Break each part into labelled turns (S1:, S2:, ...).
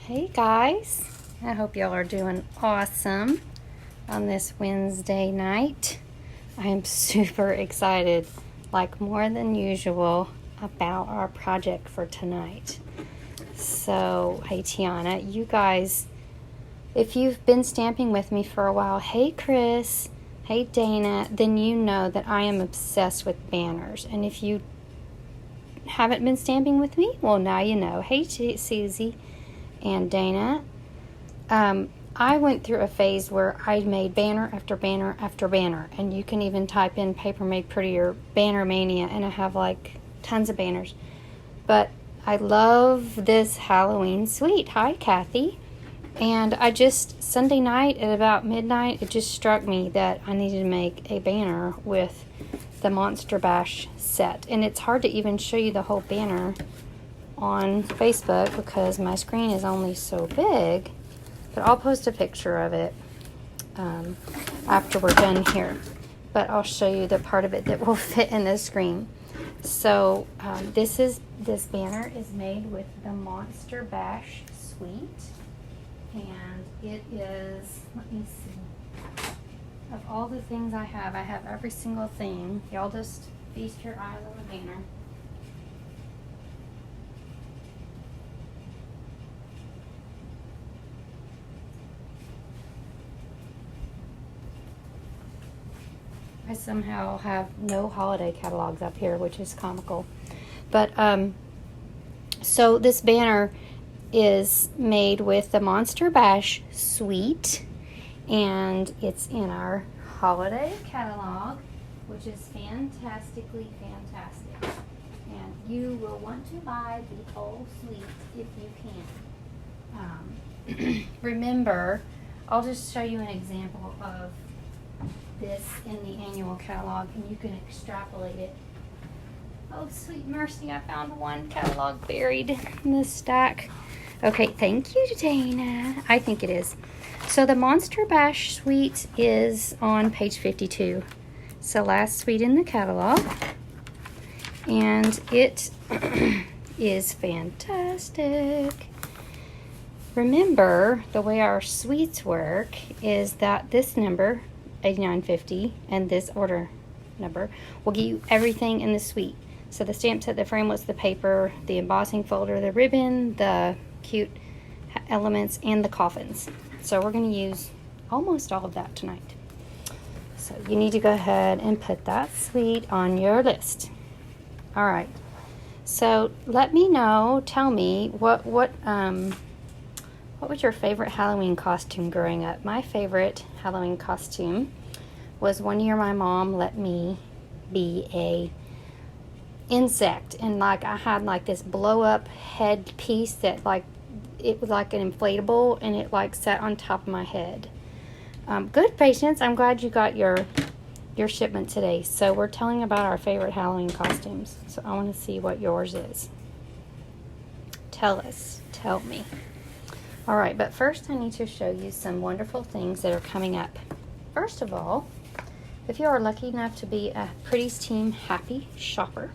S1: Hey guys, I hope y'all are doing awesome on this Wednesday night. I am super excited, like more than usual, about our project for tonight. So, hey Tiana, you guys, if you've been stamping with me for a while, hey Chris, hey Dana, then you know that I am obsessed with banners. And if you haven't been stamping with me, well, now you know. Hey Susie and Dana, I went through a phase where I made banner after banner after banner, and you can even type in Paper Made Prettier Banner Mania, and I have like tons of banners. But I love this Halloween suite. Hi Kathy. And I just, Sunday night at about midnight, it just struck me that I needed to make a banner with the Monster Bash set. And it's hard to even show you the whole banner on Facebook because my screen is only so big, but I'll post a picture of it after we're done here. But I'll show you the part of it that will fit in the screen. So this banner is made with the Monster Bash suite, and it is, let me see, of all the things I have every single thing. Y'all just feast your eyes on the banner. I somehow have no holiday catalogs up here, which is comical. But, so this banner is made with the Monster Bash suite, and it's in our holiday catalog, which is fantastically fantastic. And you will want to buy the whole suite if you can. Remember, I'll just show you an example of this in the annual catalog, and you can extrapolate it. Oh, sweet mercy, I found one catalog buried in this stack. Okay, thank you, Dana. I think it is. So the Monster Bash suite is on page 52. It's the last suite in the catalog, and it is fantastic. Remember, the way our suites work is that this number, 8950, and this order number will give you everything in the suite. So the stamp set, the framelits, the paper, the embossing folder, the ribbon, the cute elements, and the coffins. So we're going to use almost all of that tonight. So you need to go ahead and put that suite on your list. All right. So let me know. Tell me what was your favorite Halloween costume growing up? My favorite Halloween costume was one year my mom let me be a insect, and like I had like this blow up head piece that like it was like an inflatable, and it like sat on top of my head. Good Patience, I'm glad you got your shipment today. So we're telling about our favorite Halloween costumes. So I want to see what yours is. Tell me. All right, but first I need to show you some wonderful things that are coming up. First of all, if you are lucky enough to be a Pretty's Team Happy Shopper,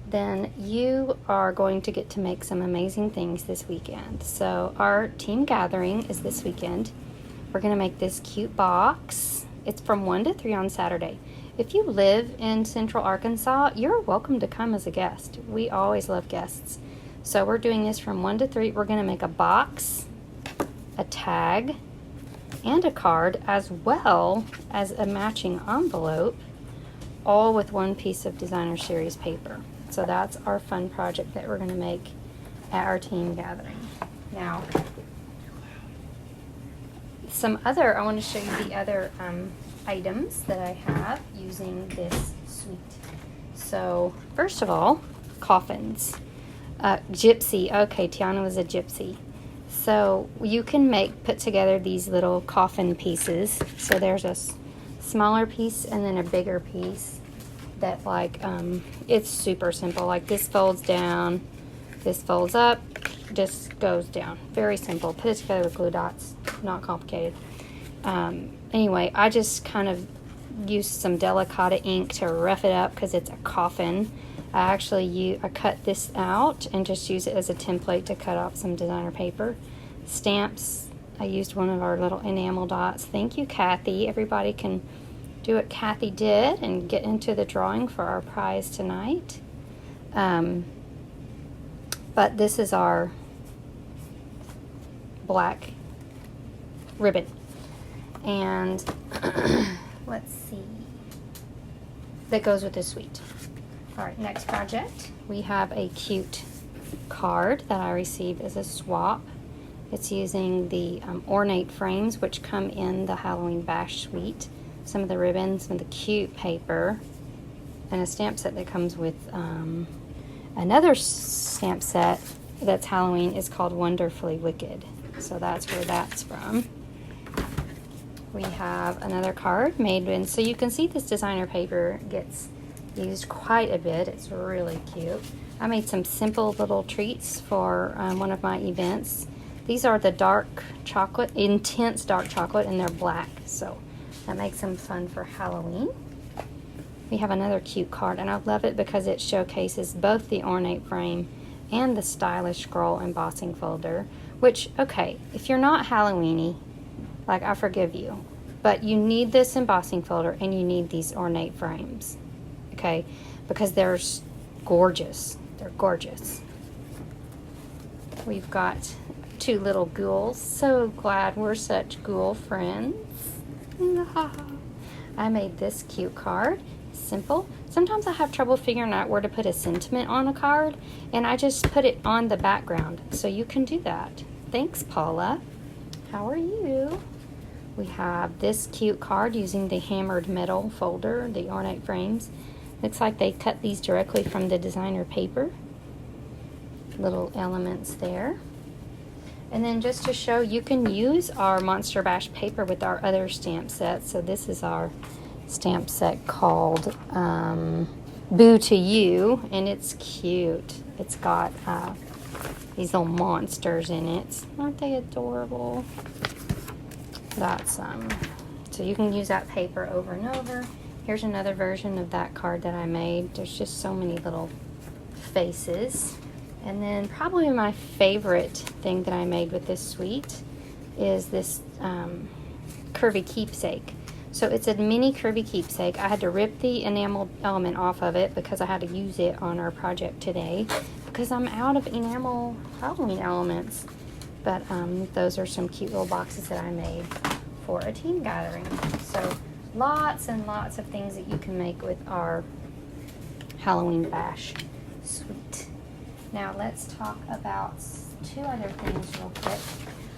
S1: then you are going to get to make some amazing things this weekend. So our team gathering is this weekend. We're going to make this cute box. It's from 1 to 3 on Saturday. If you live in Central Arkansas, you're welcome to come as a guest. We always love guests. So we're doing this from 1 to 3. We're going to make a box, a tag, and a card, as well as a matching envelope, all with one piece of designer series paper. So that's our fun project that we're going to make at our team gathering. Now, I want to show you the other items that I have using this suite. So first of all, coffins. Gypsy. Okay, Tiana was a gypsy. So you can put together these little coffin pieces. So there's a smaller piece and then a bigger piece that like, it's super simple. Like this folds down, this folds up, just goes down. Very simple. Put it together with glue dots. Not complicated. Anyway, I just kind of used some Delicata ink to rough it up because it's a coffin. I cut this out and just use it as a template to cut off some designer paper. stamps. I used one of our little enamel dots. Thank you, Kathy. Everybody can do what Kathy did and get into the drawing for our prize tonight. But this is our black ribbon. And let's see. That goes with this suite. All right, next project. We have a cute card that I received as a swap. It's using the ornate frames, which come in the Halloween Bash suite. Some of the ribbons, some of the cute paper, and a stamp set that comes with another stamp set that's Halloween is called Wonderfully Wicked. So that's where that's from. We have another card made in, so you can see this designer paper gets used quite a bit. It's really cute. I made some simple little treats for one of my events. These are the dark chocolate, intense dark chocolate, and they're black, so that makes them fun for Halloween. We have another cute card, and I love it because it showcases both the ornate frame and the stylish scroll embossing folder, which, okay, if you're not Halloweeny, like, I forgive you, but you need this embossing folder and you need these ornate frames, okay, because they're gorgeous. They're gorgeous. We've got two little ghouls. So glad we're such ghoul friends. I made this cute card. Simple. Sometimes I have trouble figuring out where to put a sentiment on a card, and I just put it on the background. So you can do that. Thanks, Paula. How are you? We have this cute card using the hammered metal folder, the ornate frames. Looks like they cut these directly from the designer paper. Little elements there. And then just to show, you can use our Monster Bash paper with our other stamp sets. So this is our stamp set called Boo to You, and it's cute. It's got these little monsters in it. Aren't they adorable? That's so you can use that paper over and over. Here's another version of that card that I made. There's just so many little faces. And then probably my favorite thing that I made with this suite is this curvy keepsake. So it's a mini curvy keepsake. I had to rip the enamel element off of it because I had to use it on our project today because I'm out of enamel Halloween elements. But those are some cute little boxes that I made for a team gathering. So lots and lots of things that you can make with our Halloween Bash suite. Now let's talk about two other things real quick.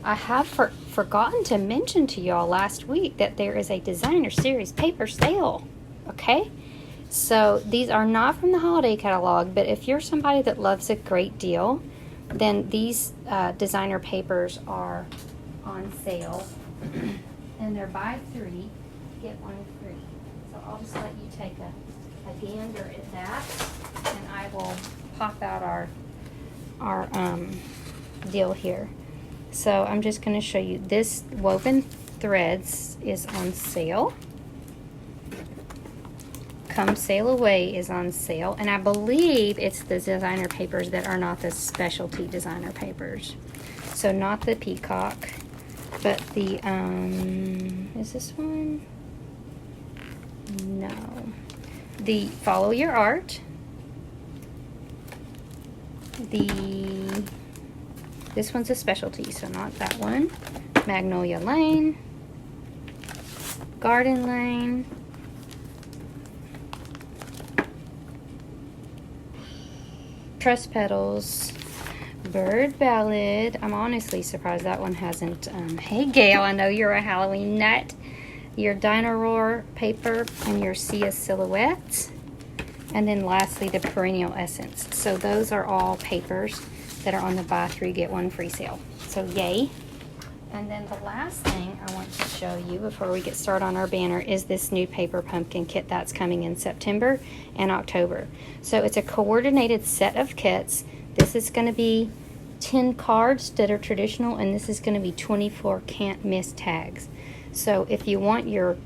S1: I have forgotten to mention to y'all last week that there is a designer series paper sale, okay? So these are not from the holiday catalog, but if you're somebody that loves a great deal, then these designer papers are on sale, and they're buy 3, get 1 free. So I'll just let you take a gander at that, and I will pop out our deal here. So I'm just going to show you this woven threads is on sale. Come Sail Away is on sale, and I believe it's the designer papers that are not the specialty designer papers. So not the peacock, but the is this one? No. The Follow Your Art. This one's a specialty, so not that one. Magnolia Lane, Garden Lane, Trust Petals, Bird Ballad. I'm honestly surprised that one hasn't. Hey Gail, I know you're a Halloween nut. Your Dino Roar paper and your Sia Silhouette. And then lastly, the Perennial Essence. So those are all papers that are on the buy 3, get 1 free sale. So yay. And then the last thing I want to show you before we get started on our banner is this new paper pumpkin kit that's coming in September and October. So it's a coordinated set of kits. This is going to be 10 cards that are traditional, and this is going to be 24 can't miss tags. So if you want your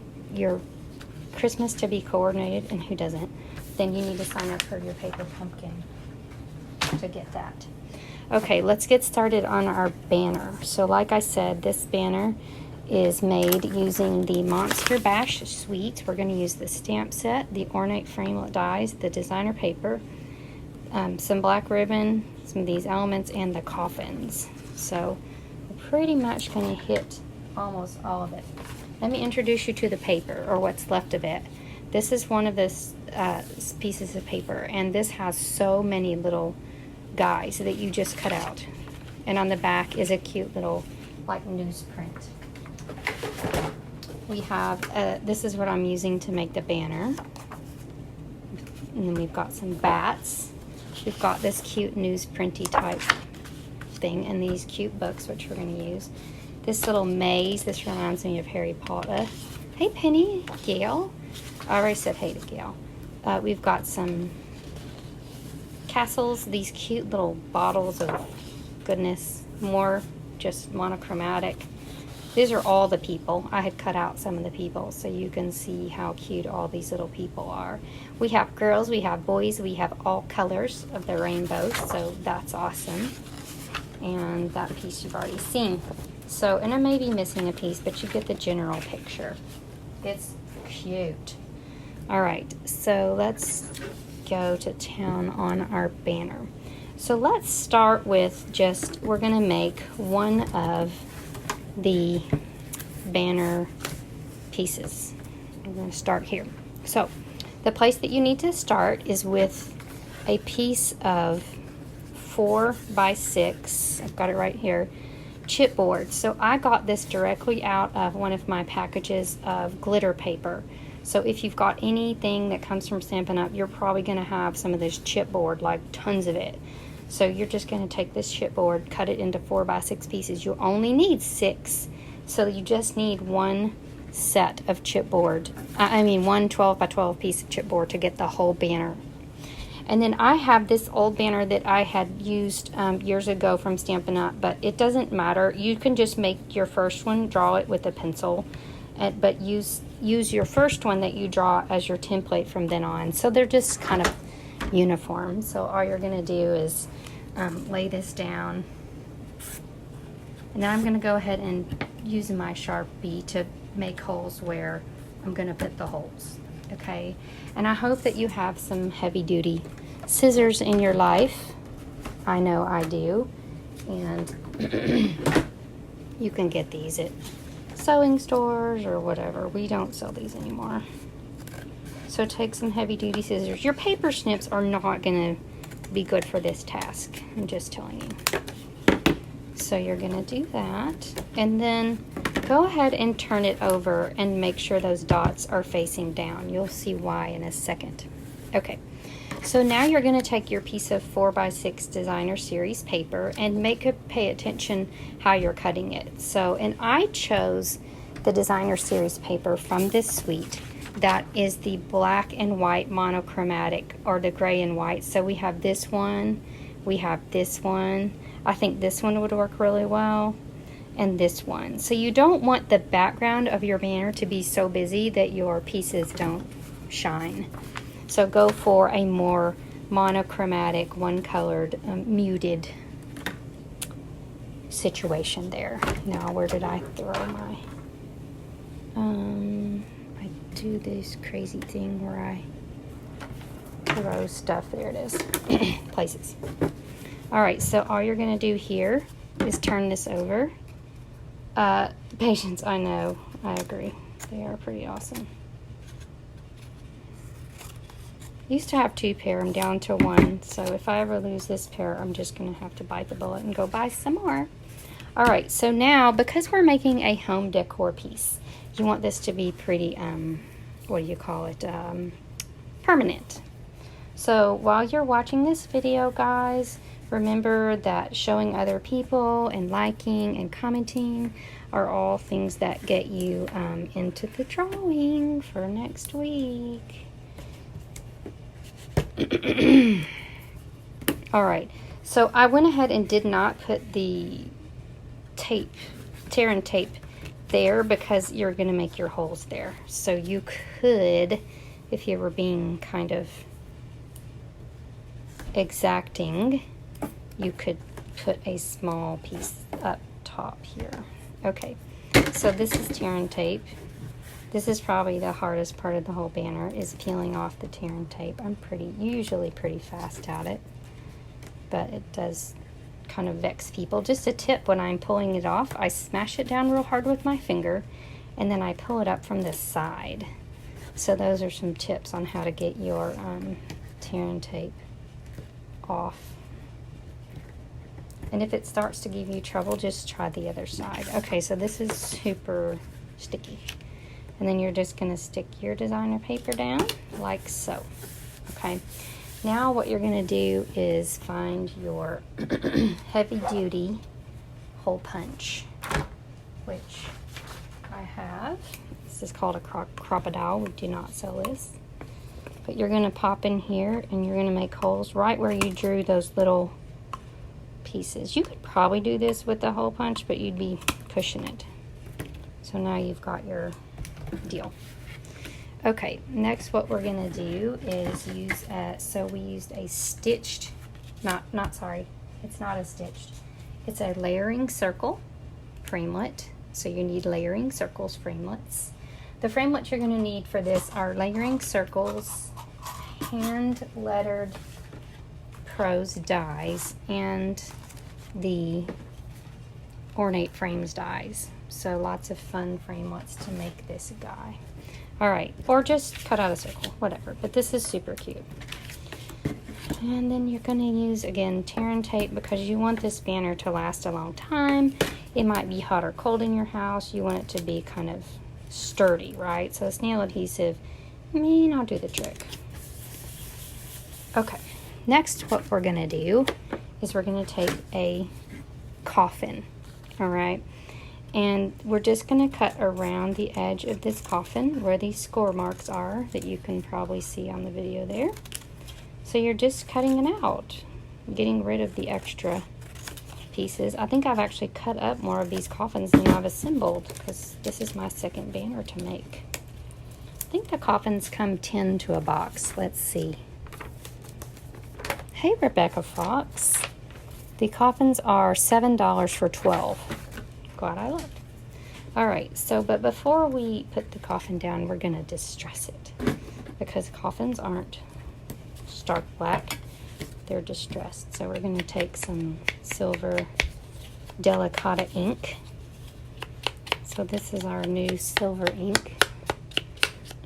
S1: Christmas to be coordinated, and who doesn't, then you need to sign up for your paper pumpkin to get that. Okay, let's get started on our banner. So like I said, this banner is made using the Monster Bash suite. We're going to use the stamp set, the ornate framelit dies, the designer paper, some black ribbon, some of these elements, and the coffins. So we're pretty much going to hit almost all of it. Let me introduce you to the paper, or what's left of it. This is one of the pieces of paper, and this has so many little guys that you just cut out. And on the back is a cute little like newsprint. We have, this is what I'm using to make the banner. And then we've got some bats. We've got this cute newsprinty type thing and these cute books, which we're going to use. This little maze, this reminds me of Harry Potter. Hey Penny, Gail. I already said hey to Gail. We've got some castles, these cute little bottles of goodness, more just monochromatic. These are all the people. I had cut out some of the people so you can see how cute all these little people are. We have girls, we have boys, we have all colors of the rainbow, so that's awesome. And that piece you've already seen. So, and I may be missing a piece, but you get the general picture. It's cute. All right, so let's go to town on our banner. So let's start with just, we're gonna make one of the banner pieces. I'm gonna start here. So the place that you need to start is with a piece of 4x6, I've got it right here, chipboard. So I got this directly out of one of my packages of glitter paper. So if you've got anything that comes from Stampin' Up, you're probably going to have some of this chipboard, like tons of it. So you're just going to take this chipboard, cut it into 4x6 pieces. You only need 6, so you just need one set of chipboard. I mean, one 12x12 piece of chipboard to get the whole banner. And then I have this old banner that I had used years ago from Stampin' Up, but it doesn't matter. You can just make your first one, draw it with a pencil, but use your first one that you draw as your template from then on. So they're just kind of uniform. So all you're going to do is lay this down. And then I'm going to go ahead and use my Sharpie to make holes where I'm going to put the holes. Okay? And I hope that you have some heavy-duty scissors in your life. I know I do. And you can get these at sewing stores or whatever. We don't sell these anymore. So take some heavy-duty scissors. Your paper snips are not going to be good for this task. I'm just telling you. So you're going to do that. And then go ahead and turn it over and make sure those dots are facing down. You'll see why in a second. Okay. So now you're going to take your piece of 4x6 designer series paper and pay attention how you're cutting it. So, and I chose the designer series paper from this suite that is the black and white monochromatic, or the gray and white. So we have this one, we have this one. I think this one would work really well, and this one. So you don't want the background of your banner to be so busy that your pieces don't shine. So go for a more monochromatic, one-colored, muted situation there. Now, where did I throw my... I do this crazy thing where I throw stuff. There it is. Places. All right, so all you're going to do here is turn this over. Patience, I know. I agree. They are pretty awesome. Used to have 2 pair. I'm down to 1. So if I ever lose this pair, I'm just going to have to bite the bullet and go buy some more. All right, so now, because we're making a home decor piece, you want this to be pretty, what do you call it, permanent. So while you're watching this video, guys, remember that showing other people and liking and commenting are all things that get you into the drawing for next week. All right, so I went ahead and did not put the tape, tear and tape there because you're going to make your holes there. So you could, if you were being kind of exacting, you could put a small piece up top here. Okay, so this is tear and tape. This is probably the hardest part of the whole banner, is peeling off the tear and tape. I'm usually pretty fast at it, but it does kind of vex people. Just a tip, when I'm pulling it off, I smash it down real hard with my finger, and then I pull it up from the side. So those are some tips on how to get your tear and tape off. And if it starts to give you trouble, just try the other side. Okay, so this is super sticky. And then you're just going to stick your designer paper down like so. Okay, now what you're going to do is find your heavy duty hole punch, which I have. This is called a crocodile. We do not sell this. But you're going to pop in here and you're going to make holes right where you drew those little pieces. You could probably do this with the hole punch, but you'd be pushing it. So now you've got your deal. Okay, next what we're going to do is use so we used a stitched, sorry, it's not a stitched, it's a layering circle framelit. So you need layering circles framelits. The framelits you're going to need for this are layering circles, hand lettered Pros dies, and the ornate frames dies. So lots of fun framelits to make this guy. All right, or just cut out a circle, whatever, but this is super cute. And then you're going to use, again, tear and tape, because you want this banner to last a long time. It might be hot or cold in your house. You want it to be kind of sturdy, right? So snail adhesive may not do the trick. Okay, next what we're going to do is we're going to take a coffin, all right? And we're just going to cut around the edge of this coffin where these score marks are that you can probably see on the video there. So you're just cutting it out, getting rid of the extra pieces. I think I've actually cut up more of these coffins than I've assembled, because this is my second banner to make. I think the coffins come 10 to a box. Let's see. Hey, Rebecca Fox. The coffins are $7 for 12. Glad I looked. All right, so but before we put the coffin down, we're gonna distress it, because coffins aren't stark black, they're distressed. So we're gonna take some silver Delicata ink. So this is our new silver ink,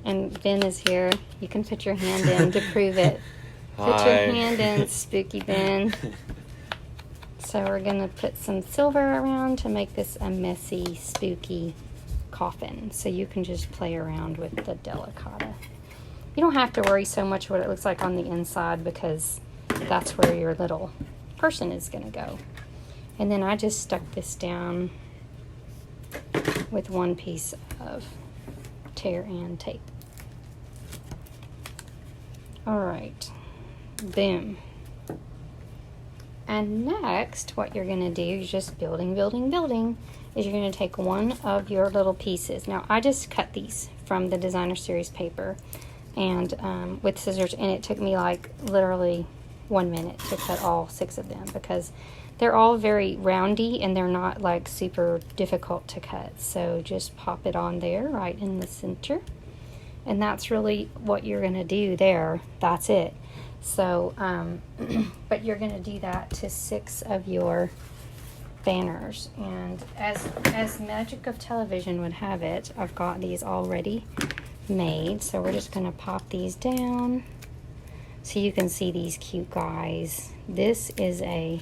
S1: and Ben is here. You can put your hand in to prove it. Put your hand in, Spooky Ben. So we're going to put some silver around to make this a messy, spooky coffin. So you can just play around with the Delicata. You don't have to worry so much what it looks like on the inside, because that's where your little person is going to go. And then I just stuck this down with one piece of tear and tape. All right, boom. And next, what you're going to do is just building, is you're going to take one of your little pieces. Now, I just cut these from the Designer Series paper and with scissors, and it took me like literally 1 minute to cut all 6 of them, because they're all very roundy and they're not like super difficult to cut. So just pop it on there right in the center, and that's really what you're going to do there. That's it. So, but you're going to do that to 6 of your banners. And as Magic of Television would have it, I've got these already made. So we're just going to pop these down so you can see these cute guys. This is a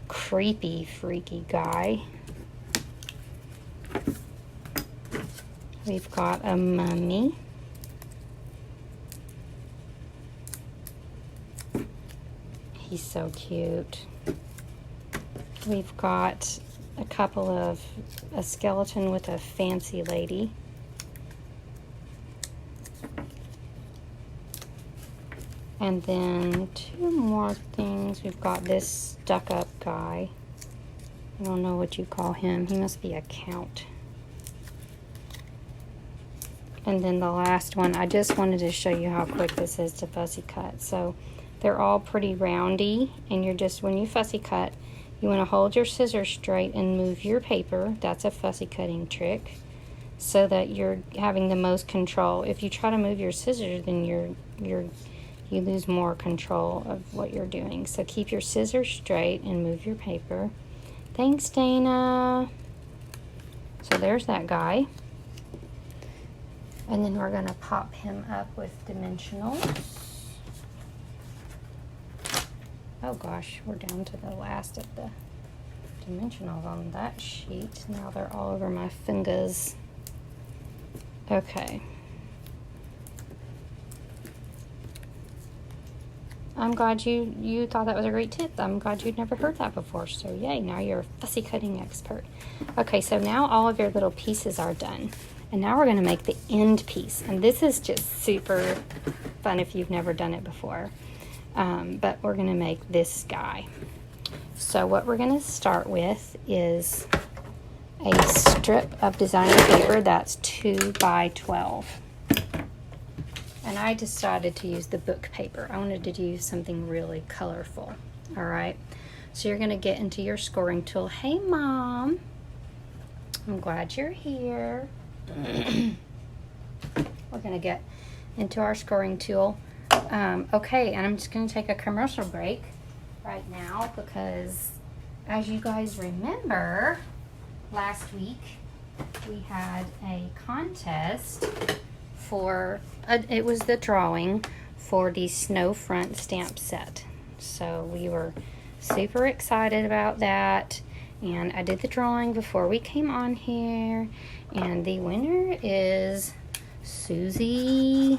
S1: creepy, freaky guy. We've got a mummy. He's so cute. We've got a skeleton with a fancy lady. And then 2 more things. We've got this stuck-up guy. I don't know what you call him. He must be a count. And then the last one, I just wanted to show you how quick this is to fussy cut. So they're all pretty roundy, and you're just, when you fussy cut, You want to hold your scissors straight and move your paper. That's a fussy cutting trick, so that you're having the most control. If you try to move your scissors, then you lose more control of what you're doing. So keep your scissors straight and move your paper. Thanks, Dana. So there's that guy. And then we're gonna pop him up with dimensionals. Oh gosh, we're down to the last of the dimensionals on that sheet. Now they're all over my fingers. Okay. I'm glad you thought that was a great tip. I'm glad you'd never heard that before. So yay, now you're a fussy cutting expert. Okay, so now all of your little pieces are done. And now we're gonna make the end piece. And this is just super fun if you've never done it before. But we're gonna make this guy. So what we're gonna start with is a strip of designer paper that's 2 by 12. And I decided to use the book paper. I wanted to use something really colorful. All right, so you're gonna get into your scoring tool. Hey Mom, I'm glad you're here. We're gonna get into our scoring tool. Okay, and I'm just gonna take a commercial break right now because, as you guys remember, last week we had a contest for, it was the drawing for the Snow Front stamp set. So we were super excited about that, and I did the drawing before we came on here, and the winner is Susie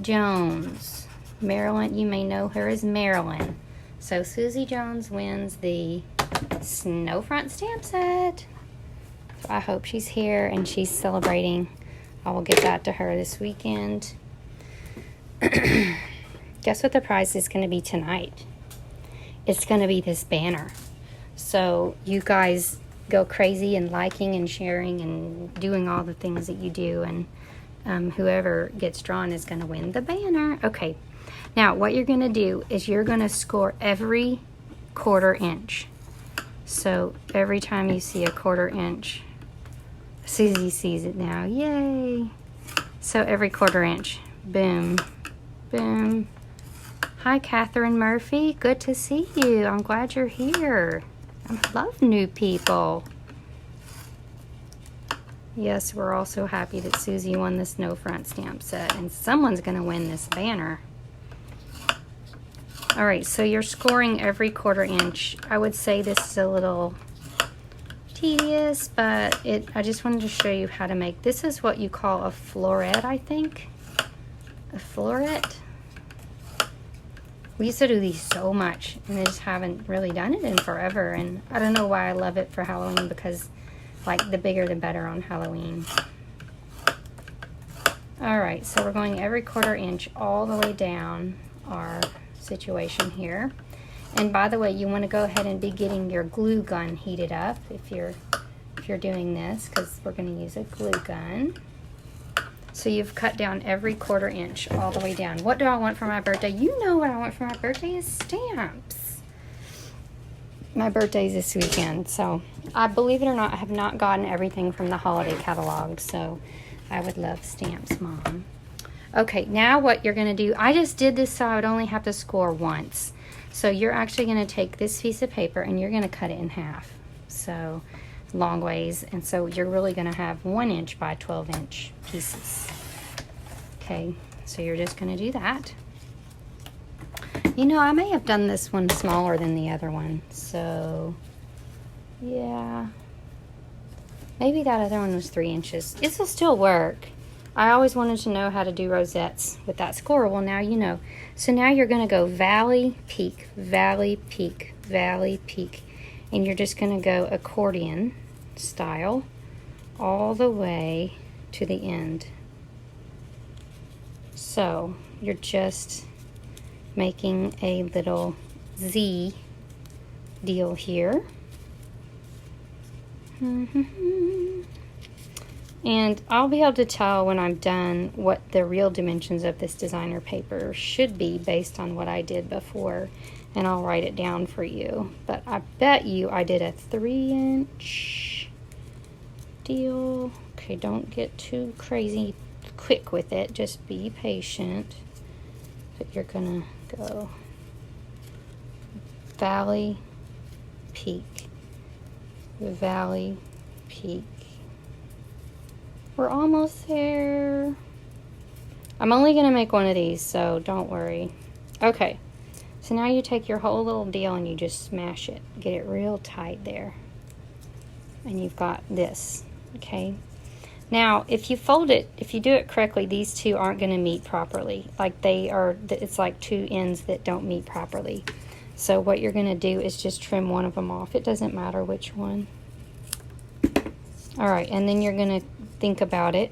S1: Jones. Marilyn, you may know her as Marilyn. So Susie Jones wins the Snow Front stamp set. So I hope she's here and she's celebrating. I will get that to her this weekend. Guess what the prize is going to be tonight? It's going to be this banner. So you guys go crazy and liking and sharing and doing all the things that you do, and whoever gets drawn is going to win the banner. Okay, now what you're going to do is you're going to score every 1/4 inch. So every time you see a 1/4 inch, Susie sees it now. Yay! So every 1/4 inch. Boom. Boom. Hi, Catherine Murphy. Good to see you. I'm glad you're here. I love new people. Yes, we're also happy that Susie won the Snow Front stamp set, and someone's going to win this banner. All right, so you're scoring every 1/4 inch. I would say this is a little tedious, but I just wanted to show you how to make, this is what you call a floret, I think. A floret. We used to do these so much, and I just haven't really done it in forever, and I don't know why I love it for Halloween, because like the bigger the better on Halloween. All right, so we're going every 1/4 inch all the way down our situation here. And by the way, you want to go ahead and be getting your glue gun heated up if you're doing this, because we're going to use a glue gun. So you've cut down every 1/4 inch all the way down. What do I want for my birthday? You know what I want for my birthday is stamps. My birthday's this weekend, so I, believe it or not, I have not gotten everything from the holiday catalog, so I would love stamps, Mom. Okay, now what you're going to do, I just did this so I would only have to score once. So you're actually going to take this piece of paper and you're going to cut it in half. So long ways, and so you're really going to have 1 inch by 12 inch pieces. Okay, so you're just going to do that. You know, I may have done this one smaller than the other one, so yeah, maybe that other one was 3 inches. This will still work. I always wanted to know how to do rosettes with that score. Well, now you know. So now you're going to go valley, peak, valley, peak, valley, peak, and you're just going to go accordion style all the way to the end. So you're just making a little Z deal here. And I'll be able to tell when I'm done what the real dimensions of this designer paper should be based on what I did before. and I'll write it down for you. But I bet you I did a 3-inch deal. Okay, don't get too crazy quick with it. Just be patient. But you're gonna go valley, peak, valley, peak. We're almost there. I'm only gonna make one of these, so don't worry. Okay, so now you take your whole little deal and you just smash it. Get it real tight there. And you've got this, okay? Now, if you fold it, if you do it correctly, these two aren't gonna meet properly. Like they are, it's like two ends that don't meet properly. So what you're gonna do is just trim one of them off. It doesn't matter which one. All right, and then you're gonna think about it.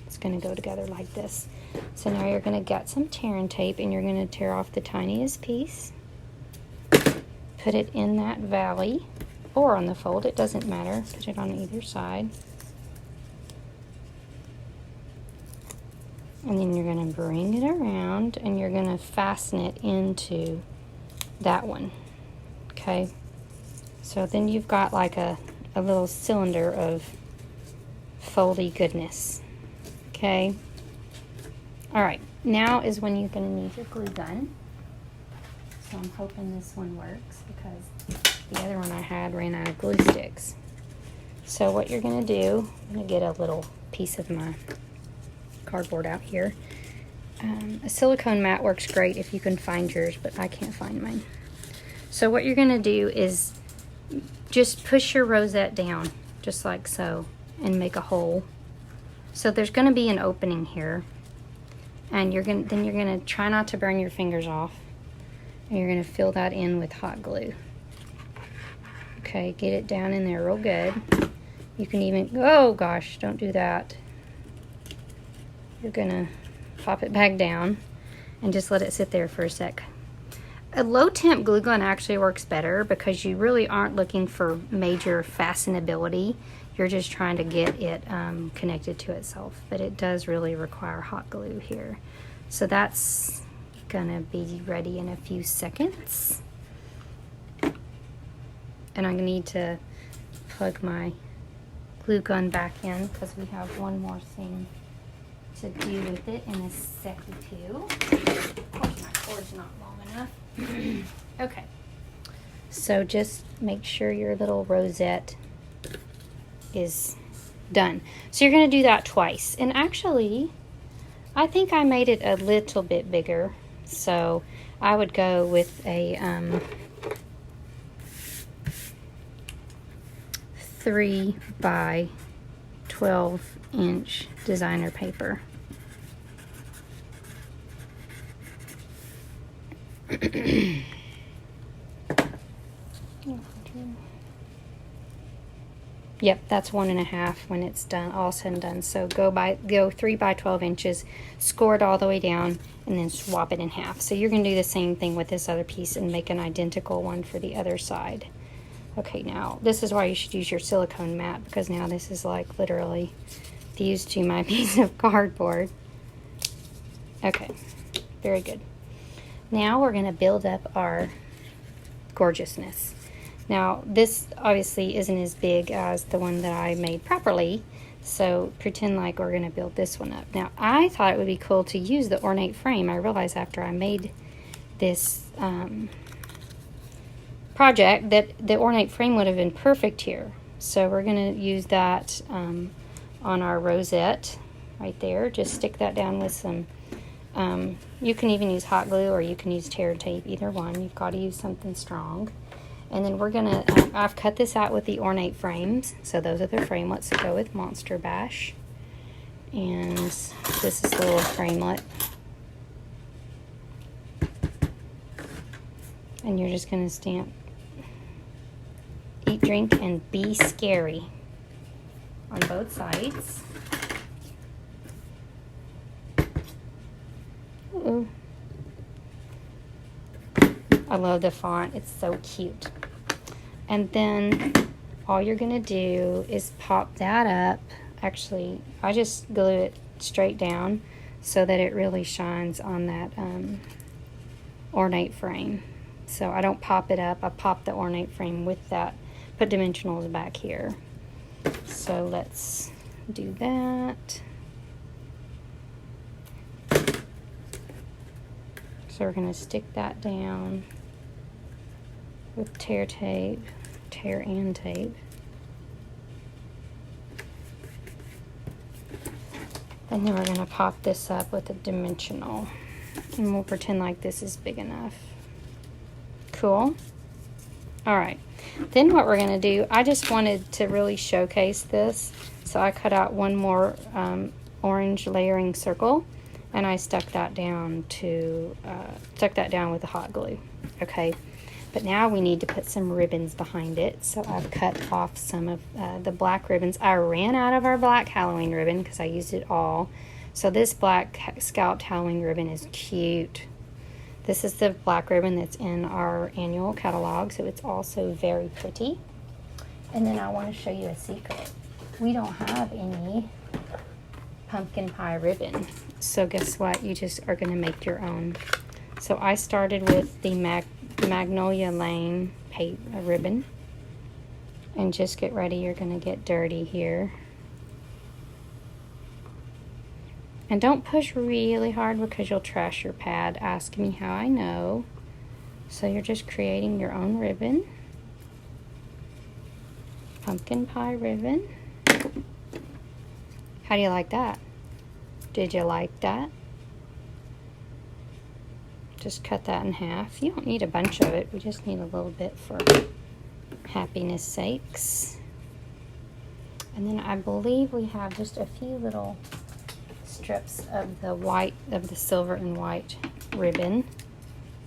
S1: It's gonna go together like this. So now you're gonna get some tearing tape and you're gonna tear off the tiniest piece. Put it in that valley or on the fold, it doesn't matter. Put it on either side. And then you're gonna bring it around and you're gonna fasten it into that one, okay? So then you've got like a little cylinder of foldy goodness, okay? All right, now is when you're gonna need your glue gun. So I'm hoping this one works because the other one I had ran out of glue sticks. So what you're gonna do, I'm gonna get a little piece of my cardboard out here. A silicone mat works great if you can find yours, but I can't find mine. So what you're gonna do is just push your rosette down, just like so, and make a hole. So there's gonna be an opening here, and you're gonna try not to burn your fingers off, and you're gonna fill that in with hot glue. Okay, get it down in there real good. You can even, oh gosh, don't do that. You're gonna pop it back down and just let it sit there for a sec. A low temp glue gun actually works better because you really aren't looking for major fastenability. You're just trying to get it connected to itself, but it does really require hot glue here. So that's gonna be ready in a few seconds. And I'm gonna need to plug my glue gun back in because we have one more thing to do with it in a second too. Of course my cord's not long enough. Okay, so just make sure your little rosette is done. So you're gonna do that twice. And actually, I think I made it a little bit bigger. So I would go with a 3 by 12 inch designer paper. Yep, that's 1.5 when it's done, all said and done. So go 3 by 12 inches, score it all the way down, and then swap it in half. So you're gonna do the same thing with this other piece and make an identical one for the other side. Okay, now this is why you should use your silicone mat, because now this is like literally fused to my piece of cardboard. Okay, very good. Now we're gonna build up our gorgeousness. Now this obviously isn't as big as the one that I made properly, so pretend like we're gonna build this one up. Now I thought it would be cool to use the ornate frame. I realized after I made this project that the ornate frame would have been perfect here. So we're gonna use that on our rosette right there. Just stick that down with some, you can even use hot glue or you can use tear tape, either one. You've got to use something strong. And then we're gonna, I've cut this out with the ornate frames. So those are the framelets that go with Monster Bash. And this is the little framelit. And you're just gonna stamp eat, drink, and be scary on both sides. Ooh. I love the font, it's so cute. And then all you're gonna do is pop that up. Actually, I just glue it straight down so that it really shines on that ornate frame. So I don't pop it up. I pop the ornate frame with that, put dimensionals back here. So let's do that. So we're going to stick that down with tear tape, tear and tape. And then we're going to pop this up with a dimensional. And we'll pretend like this is big enough. Cool. All right. Then what we're going to do, I just wanted to really showcase this. So I cut out one more orange layering circle. And I stuck that down with the hot glue. Okay. But now we need to put some ribbons behind it. So I've cut off some of the black ribbons. I ran out of our black Halloween ribbon because I used it all. So this black scalloped Halloween ribbon is cute. This is the black ribbon that's in our annual catalog. So it's also very pretty. And then I want to show you a secret. We don't have any pumpkin pie ribbon. So guess what? You just are going to make your own. So I started with the Magnolia Lane ribbon. And just get ready, you're going to get dirty here. And don't push really hard because you'll trash your pad. Ask me how I know. So you're just creating your own ribbon. Pumpkin pie ribbon. How do you like that? Did you like that? Just cut that in half. You don't need a bunch of it. We just need a little bit for happiness sakes. And then I believe we have just a few little strips of the silver and white ribbon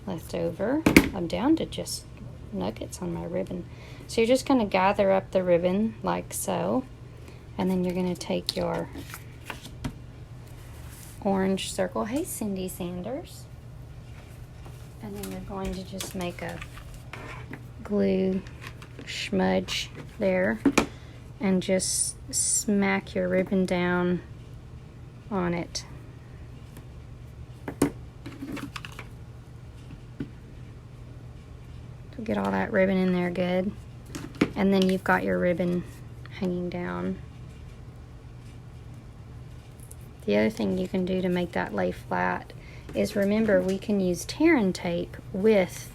S1: left over. I'm down to just nuggets on my ribbon. So you're just going to gather up the ribbon like so. And then you're going to take your orange circle. Hey, Cindy Sanders. And then you're going to just make a glue smudge there and just smack your ribbon down on it. So get all that ribbon in there good. And then you've got your ribbon hanging down. The other thing you can do to make that lay flat is, remember, we can use tear and tape with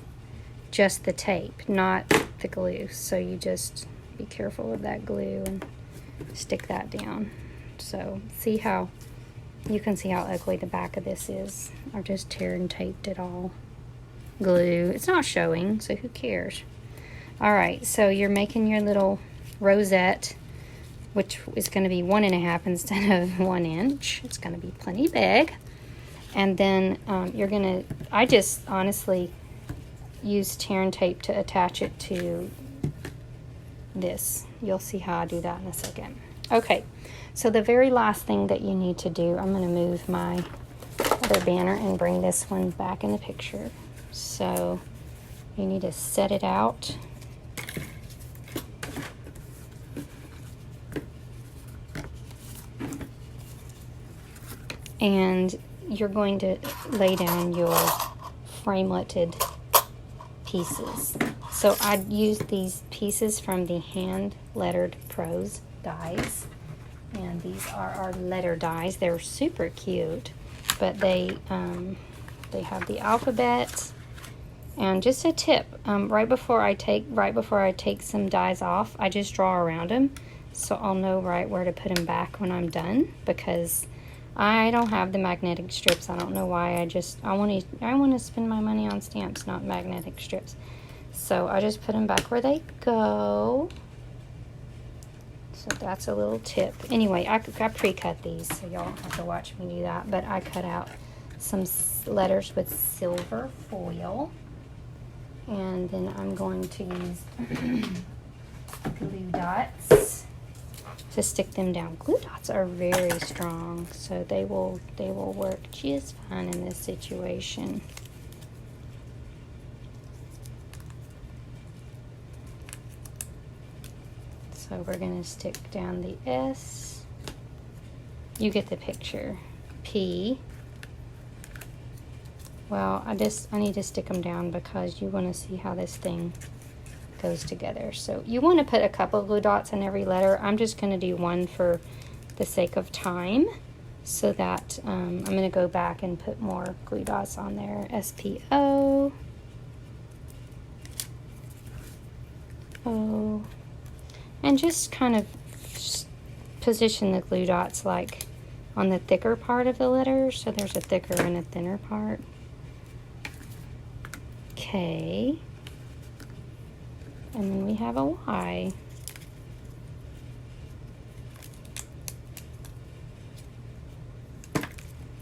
S1: just the tape, not the glue. So you just be careful with that glue and stick that down. So you can see how ugly the back of this is. I've just tear and taped it all. Glue. It's not showing, so who cares? All right, so you're making your little rosette, which is going to be 1.5 instead of 1 inch. It's going to be plenty big. And then you're going to, I just honestly use tear and tape to attach it to this. You'll see how I do that in a second. Okay, so the very last thing that you need to do, I'm going to move my other banner and bring this one back in the picture. So you need to set it out. And you're going to lay down your frameleted pieces. So I used these pieces from the Hand Lettered Pros dies. And these are our letter dies. They're super cute. But they have the alphabet. And just a tip, right before I take some dies off, I just draw around them. So I'll know right where to put them back when I'm done, because I don't have the magnetic strips. I don't know why. I want to spend my money on stamps, not magnetic strips. So I just put them back where they go. So that's a little tip. Anyway, I pre-cut these, so y'all don't have to watch me do that. But I cut out some letters with silver foil. And then I'm going to use glue dots to stick them down. Glue dots are very strong, so they will work just fine in this situation. So we're going to stick down the S. You get the picture. P. Well, I need to stick them down because you want to see how this thing goes together. So you want to put a couple of glue dots in every letter. I'm just going to do one for the sake of time, so that I'm going to go back and put more glue dots on there. S-P-O. O. And just kind of position the glue dots like on the thicker part of the letters. So there's a thicker and a thinner part. K. And then we have a Y.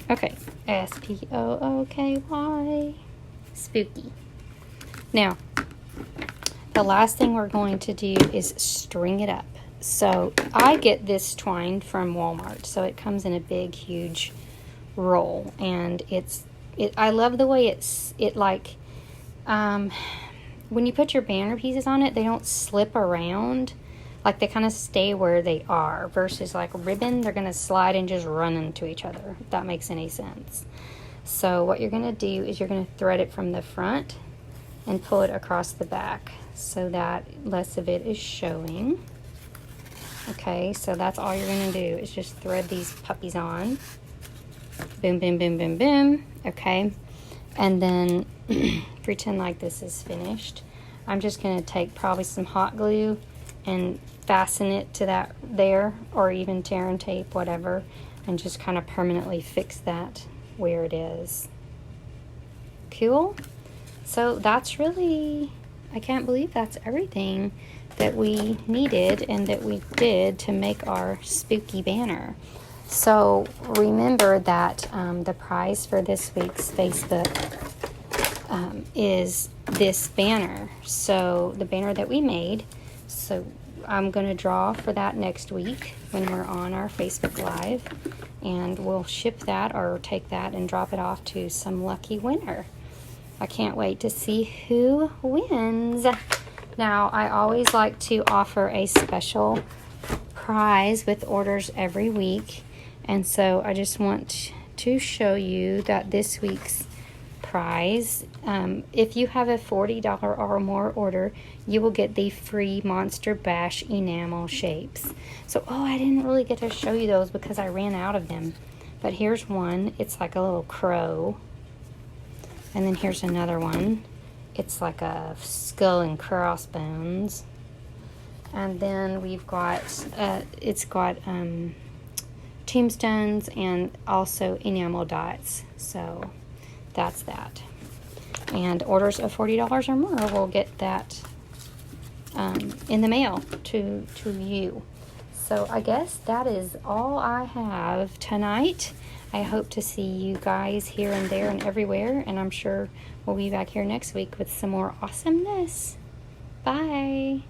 S1: Okay, S-P-O-O-K-Y. Spooky. Now, the last thing we're going to do is string it up. So I get this twine from Walmart. So it comes in a big, huge roll, and I love the way when you put your banner pieces on it, they don't slip around. Like they kind of stay where they are, versus like ribbon, they're going to slide and just run into each other, if that makes any sense. So what you're going to do is you're going to thread it from the front and pull it across the back so that less of it is showing. Okay, so that's all you're going to do is just thread these puppies on. Boom, boom, boom, boom, boom. Okay, and then pretend like this is finished. I'm just going to take probably some hot glue and fasten it to that there, or even tear and tape, whatever, and just kind of permanently fix that where it is. Cool. So that's really, I can't believe that's everything that we needed and that we did to make our spooky banner. So remember that the prize for this week's Facebook is this banner. So the banner that we made. So I'm going to draw for that next week when we're on our Facebook Live, and we'll ship that or take that and drop it off to some lucky winner. I can't wait to see who wins. Now, I always like to offer a special prize with orders every week, and so I just want to show you that this week's prize, if you have a $40 or more order, you will get the free Monster Bash enamel shapes. So, I didn't really get to show you those because I ran out of them. But here's one. It's like a little crow. And then here's another one. It's like a skull and crossbones. And then we've got, it's got tombstones and also enamel dots. So that's that. And orders of $40 or more will get that in the mail to you. So I guess that is all I have tonight. I hope to see you guys here and there and everywhere, and I'm sure we'll be back here next week with some more awesomeness. Bye.